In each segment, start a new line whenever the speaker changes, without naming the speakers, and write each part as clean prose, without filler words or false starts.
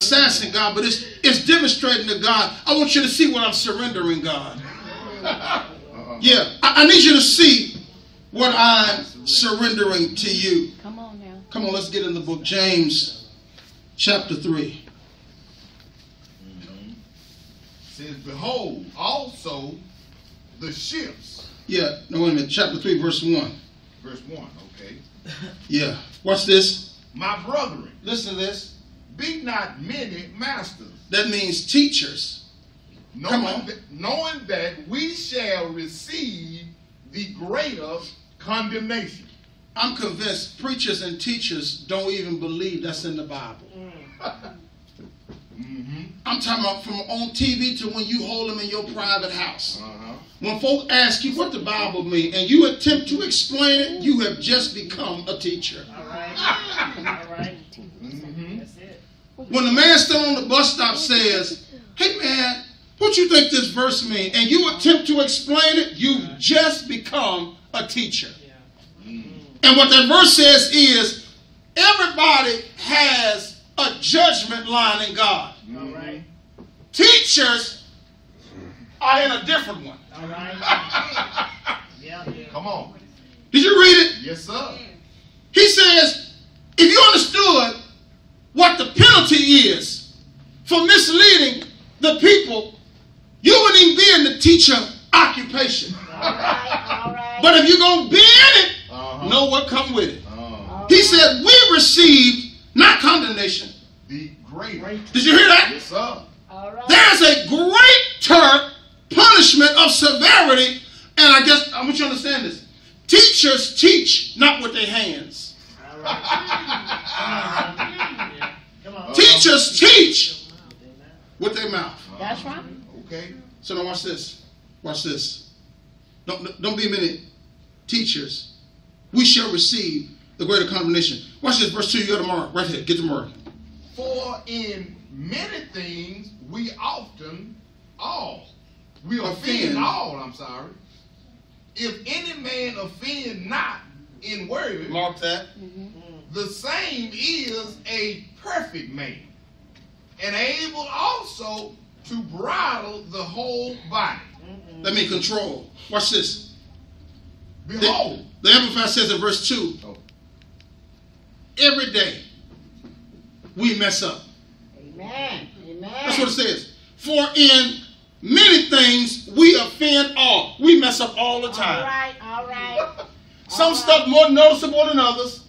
assassin, God, but it's demonstrating to God, I want you to see what I'm surrendering, God. Yeah, I need you to see what I'm surrendering to you.
Come on now.
Come on, let's get in the book. James chapter 3.
Says, behold, also the ships.
Yeah, no, wait a minute. Chapter 3, verse 1.
Verse 1, okay.
Yeah, watch this.
My brethren,
Listen to this.
be not many masters,
That means teachers. Come on.
knowing that we shall receive the greater condemnation.
I'm convinced preachers and teachers don't even believe that's in the Bible. I'm talking about from on TV to when you hold them in your private house. When folk ask you what the Bible means and you attempt to explain it, you have just become a teacher.
All right. All right. That's it.
When the man standing on the bus stop says, hey man, what you think this verse means? And you attempt to explain it, you've just become a teacher. And what that verse says is, everybody has a judgment line in God.
All right.
Teachers are in a different one.
All right. Yeah.
Come on.
Did you read it?
Yes, sir.
He says, if you understood what the penalty is for misleading the people, you wouldn't even be in the teacher occupation.
All right. All right.
But if you're going to be in it, know what comes with it. He said, we received not condemnation.
The greater.
Did you hear that?
Yes, sir.
All right.
There's a greater punishment of severity. And I guess I want you to understand this. Teachers teach not with their hands.
All right. Come on.
Teachers teach with their mouth.
That's right.
Okay.
So now watch this. Watch this. Don't be many teachers. We shall receive the greater condemnation. Watch this, verse 2. You got to mark right here. Get the mark.
For in many things we often we offend all. I'm sorry. If any man offend not in word,
Mark that.
the same is a perfect man, and able also to bridle the whole body.
That means control. Watch this.
Behold,
The Amplified says in verse 2, every day we mess up.
Amen. Amen.
That's what it says. For in many things we offend all. We mess up all the time.
All right. All right.
Some stuff more noticeable than others.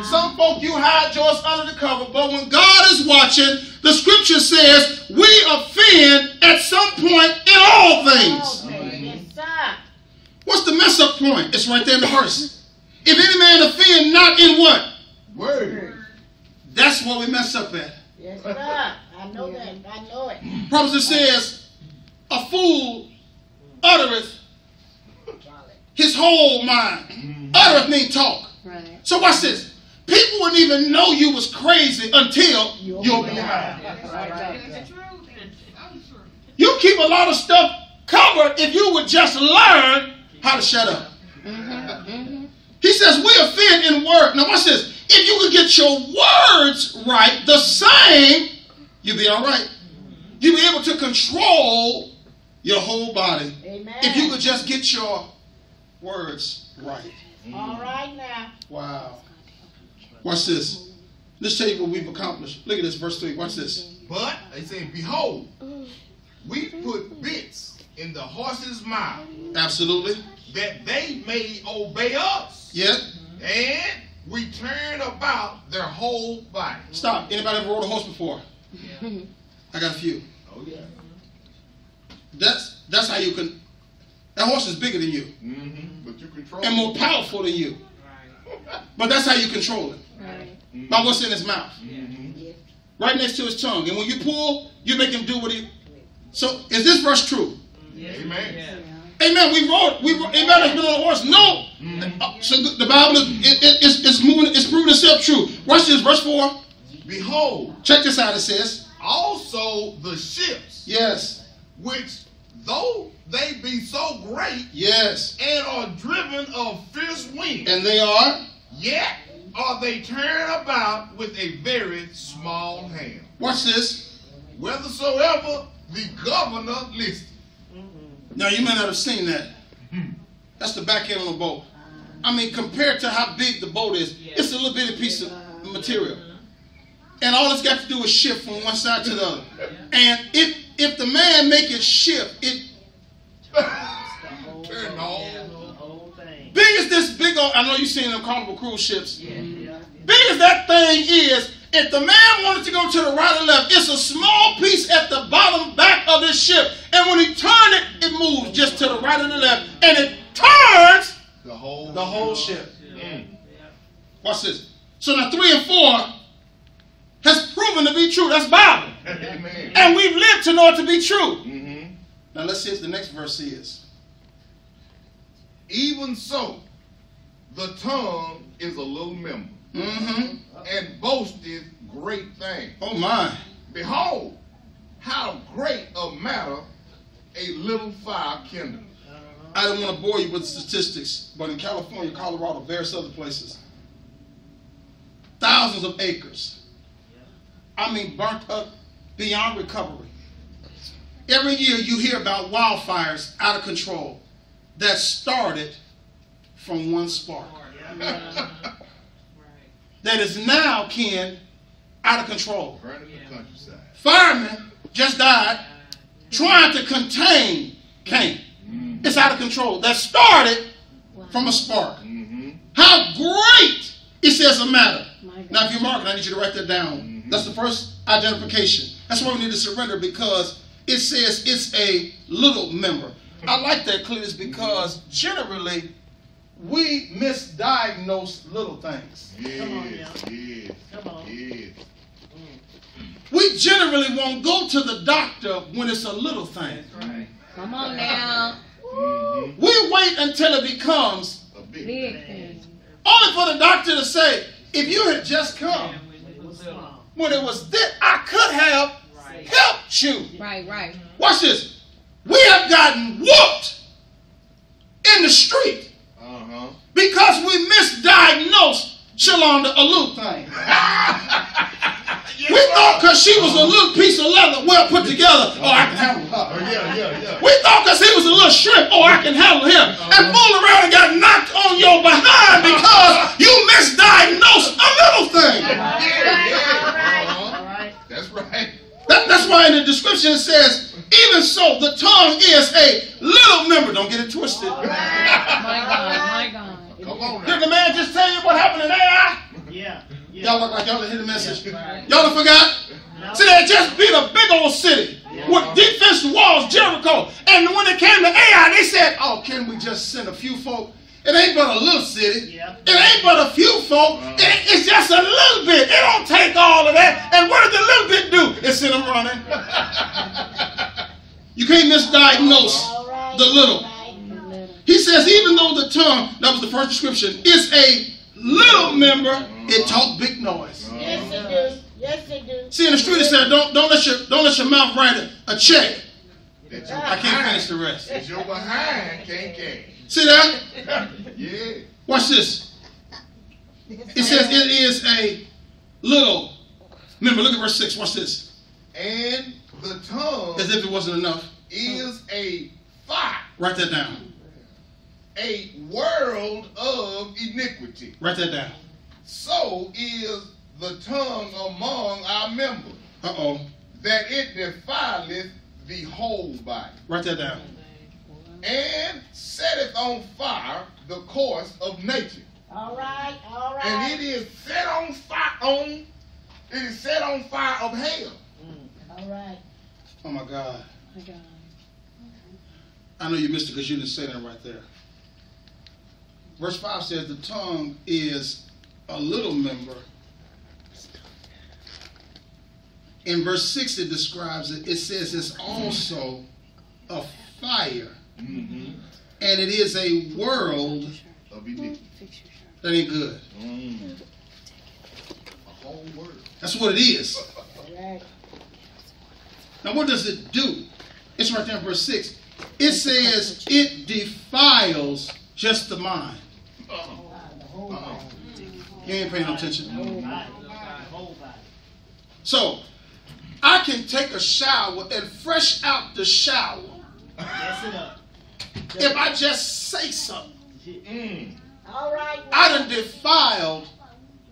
Some folk you hide yours under the cover, but when God is watching, the scripture says we offend at some point in all things.
Okay. Yes, sir.
What's the mess up point? It's right there in the verse. If any man offend not in what?
word.
That's what we mess up at.
Yes, sir. I know that. I know it.
Proverbs says, a fool uttereth his whole mind. Uttereth means talk.
Right.
So watch this. People wouldn't even know you was crazy until you open your mouth. You keep a lot of stuff covered if you would just learn how to shut up. He says we offend in word. Now watch this. If you could get your words right, the same, you'll be all right. You'll be able to control your whole body.
Amen.
If you could just get your words right.
All right now.
Wow. Watch this. Let's tell you what we've accomplished. Look at this, verse 3. Watch this.
But they say, behold, we put bits in the horse's mouth,
Absolutely.
that they may obey us.
Yeah.
And we turn about their whole body.
Stop. Anybody ever rode a horse before? I got a few.
Oh yeah.
That's how you can. That horse is bigger than you
But you control
and more powerful than you. But that's how you control it.
Right.
By what's in his mouth. Right next to his tongue. And when you pull, you make him do what he. So is this verse true?
Amen.
Amen. We rode. Anybody been on a horse? No. So the Bible is moving. It's proving itself true. Watch this, verse 4.
Behold,
Check this out. It says,
also the ships,
yes,
which though they be so great
yes,
and are driven of fierce wind,
and they are.
yet are they turned about with a very small hand.
Watch this.
Whithersoever the governor listed.
Now, you may not have seen that. That's the back end on the boat. I mean, compared to how big the boat is, it's a little bitty piece of material. And all it's got to do is shift from one side to the other. And if the man make it shift, it
Turn on.
big as this big old, I know you've seen them Carnival cruise ships. Big as that thing is, if the man wanted to go to the right or left, it's a small piece at the bottom back of this ship. And when he turned it, it moves just to the right or the left. And it turns
The whole
ship. Watch this. So now 3 and 4 has proven to be true. That's Bible.
Amen.
And we've lived to know it to be true.
Mm-hmm.
Now let's see what the next verse is.
Even so, the tongue is a little member,
Mm-hmm.
and boasteth great things.
Oh my.
Behold, how great a matter a little fire kindleth.
I don't want to bore you with statistics, but in California, Colorado, various other places, thousands of acres. I mean, burnt up beyond recovery. Every year you hear about wildfires out of control that started from one spark. That is now, Ken, out of control.
Burning the countryside.
Firemen just died trying to contain Cain. It's out of control. That started from a spark.
Mm-hmm.
How great it says a matter.
My
Now, if you're marking, I need you to write that down.
Mm-hmm.
That's the first identification. That's why we need to surrender, because it says it's a little member. I like that, Cletus, because generally we misdiagnose little things.
Yes,
Come on now.
yes,
Come on.
yes.
We generally won't go to the doctor when it's a little thing.
Right.
Come on now.
Mm-hmm.
We wait until it becomes
A big
Big
thing.
thing.
only for the doctor to say, if you had just come when it was this, I could have helped you.
Right, right.
Watch this. We have gotten whooped in the street
Uh-huh.
because we misdiagnosed Shalonda, a little thing. We thought because she was a little piece of leather well put together, oh, I can handle
Oh,
her.
yeah.
We thought because he was a little shrimp, oh, I can handle him. And fooled around and got knocked on your behind because you misdiagnosed a little thing.
That's right.
That's why in the description it says, even so, the tongue is a little member. Don't get it twisted.
My God, my God.
Come on
Did
now.
the man just tell you what happened in AI?
Yeah.
Y'all look like y'all didn't hear the message.
Right.
Y'all done forgot? See, they just beat a big old city with defensive walls, Jericho. And when it came to AI, they said, oh, can we just send a few folk? It ain't but a little city.
Yeah.
It ain't but a few folk. It's just a little bit. It don't take all of that. And what does the little bit do? It send them running. You can't misdiagnose the little. He says, even though the tongue, that was the first description, is a little member, it talk big noise.
Yes, it do. Yes, it do.
See, in the street it said, don't let your mouth write a check.
That your
I can't finish the rest.
That your behind can't catch.
See that?
Yeah.
Watch this. It says it is a little member. Look at verse 6. Watch this.
And the tongue
As if it wasn't enough.
is a fire,
Write that down.
a world of iniquity.
Write that down.
So is the tongue among our members,
Uh-oh.
that it defileth the whole body,
Write that down.
and setteth on fire the course of nature.
All right, all right.
And it is set on fire of hell.
All right.
Oh, my God.
My God.
I know you missed it because you didn't say that right there. Verse 5 says the tongue is a little member. In verse 6 it describes it. It says it's also a fire.
Mm-hmm.
And it is a world
Of iniquity.
that ain't good.
A whole word.
That's what it is.
All right.
Now what does it do? It's right there in verse 6. It says it defiles just the mind. You ain't paying no attention.
Whole body.
So, I can take a shower and fresh out the shower
Mess it up.
if I just say something.
Mm.
All right.
I done defiled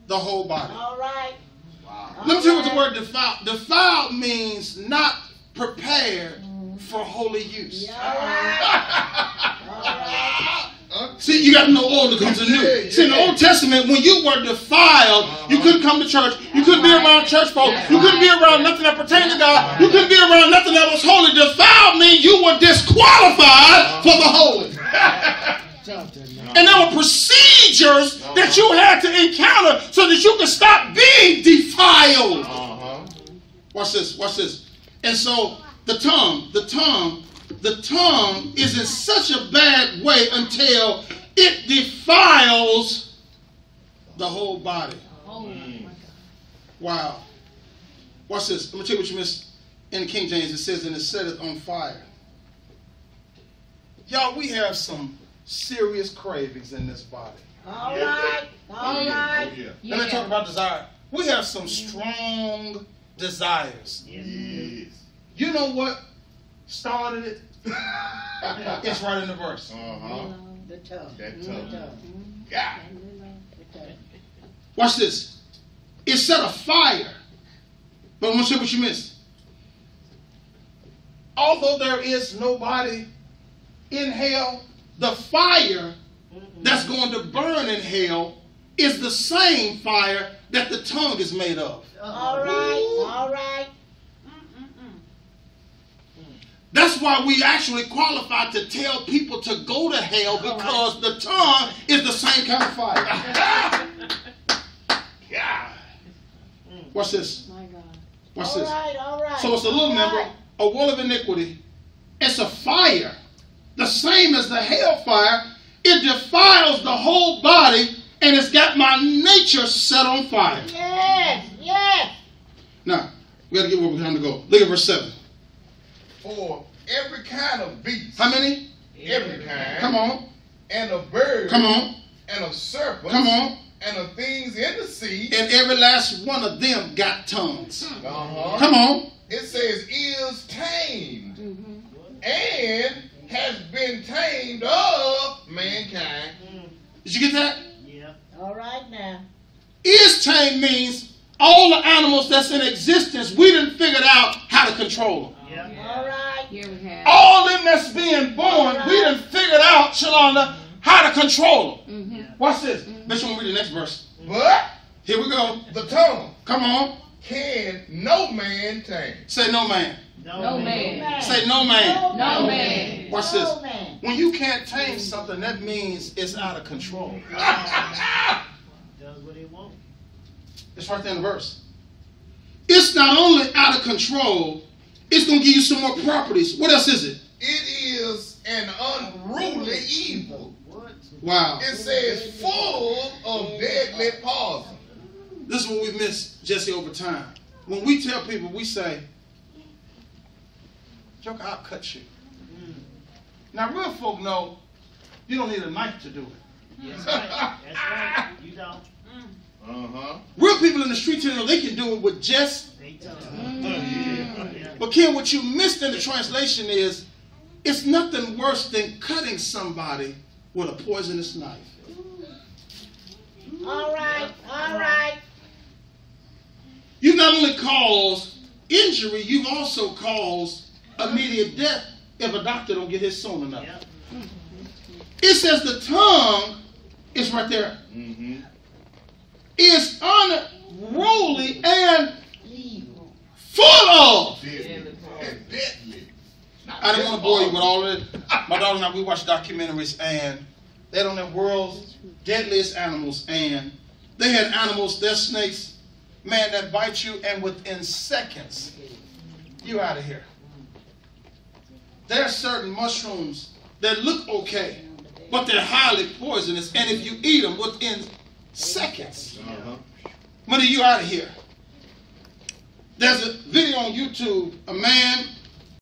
the whole body.
All right.
Wow.
Let me tell you what the word defiled. Defiled means not prepared for holy use.
Yeah, all right. All right.
See, you got to know order comes anew.
Yeah,
See, in the
yeah.
Old Testament, when you were defiled, you couldn't come to church. You couldn't be around church folk. You couldn't be around nothing that pertained to God. You couldn't be around nothing that was holy. Defiled means you were disqualified for the holy. And there were procedures that you had to encounter so that you could stop being defiled. Watch this, watch this. And so the tongue is in such a bad way until it defiles the whole body.
Oh, my God.
Wow. Watch this. Let me tell you what you missed in the King James. It says, and it set it on fire. Y'all, we have some serious cravings in this body.
All right. All right.
Let me talk about desire. We have some strong desires.
Yes.
You know what started it? It's right in the verse.
The tongue.
That
The
tongue.
tongue.
Yeah.
The tongue.
Watch this. It set a fire. But I'm going to show you what you missed. Although there is nobody in hell, the fire that's going to burn in hell is the same fire that the tongue is made of.
All right. All right.
That's why we actually qualify to tell people to go to hell, because the tongue is the same kind of fire.
Yeah.
Watch this.
My God.
Watch
All
this.
right. All right.
So it's a little
All
member,
right.
a wall of iniquity. It's a fire, the same as the hellfire. It defiles the whole body, and it's got my nature set on fire.
Yes. Yes.
Now, we got to get where we're going to go. Look at verse 7.
For every kind of beast.
How many?
Every kind.
Come on.
And of birds.
Come on.
And of serpents.
Come on.
And of things in the sea.
And every last one of them got tongues.
Uh-huh.
Come on.
It says is tamed. And has been tamed of mankind.
Did you get that?
Yeah.
All right now.
Is tamed means all the animals that's in existence, we didn't figure out how to control them.
Yeah.
All right.
Here we have.
All them that's being born, we done figured out, Shalonda, how to control them. Watch this. Let's read the next verse.
But
Here we go.
the tongue
Come on.
can no man tame.
Say no man.
No man.
Say no man.
No man.
Watch this.
No man.
When you can't tame something, that means it's out of control.
Does what he wants.
It's right there in the verse. It's not only out of control, it's going to give you some more properties. What else is it?
It is an unruly evil.
What?
Wow.
It says full of deadly poison.
This is what we miss, Jesse, over time. When we tell people, we say, Joker, I'll cut you. Now, real folk know you don't need a knife to do it.
That's right. That's right. You don't.
Uh-huh.
Real people in the street know they can do it with just.
They tell
But Ken, what you missed in the translation is, it's nothing worse than cutting somebody with a poisonous knife.
All right. All right.
You not only cause injury, you've also caused immediate death if a doctor don't get his soon enough.
Yep.
It says the tongue is right there.
Mm-hmm.
Is unruly and
Evil.
full of.
Deadly. And deadly.
I didn't want to bore you with all of it. My daughter and I, we watch documentaries, and they don't have world's deadliest animals, and they had animals, they're snakes, man, that bite you, and within seconds, you out of here. There are certain mushrooms that look okay, but they're highly poisonous, and if you eat them within seconds,
Uh-huh.
when are you out of here? There's a video on YouTube, a man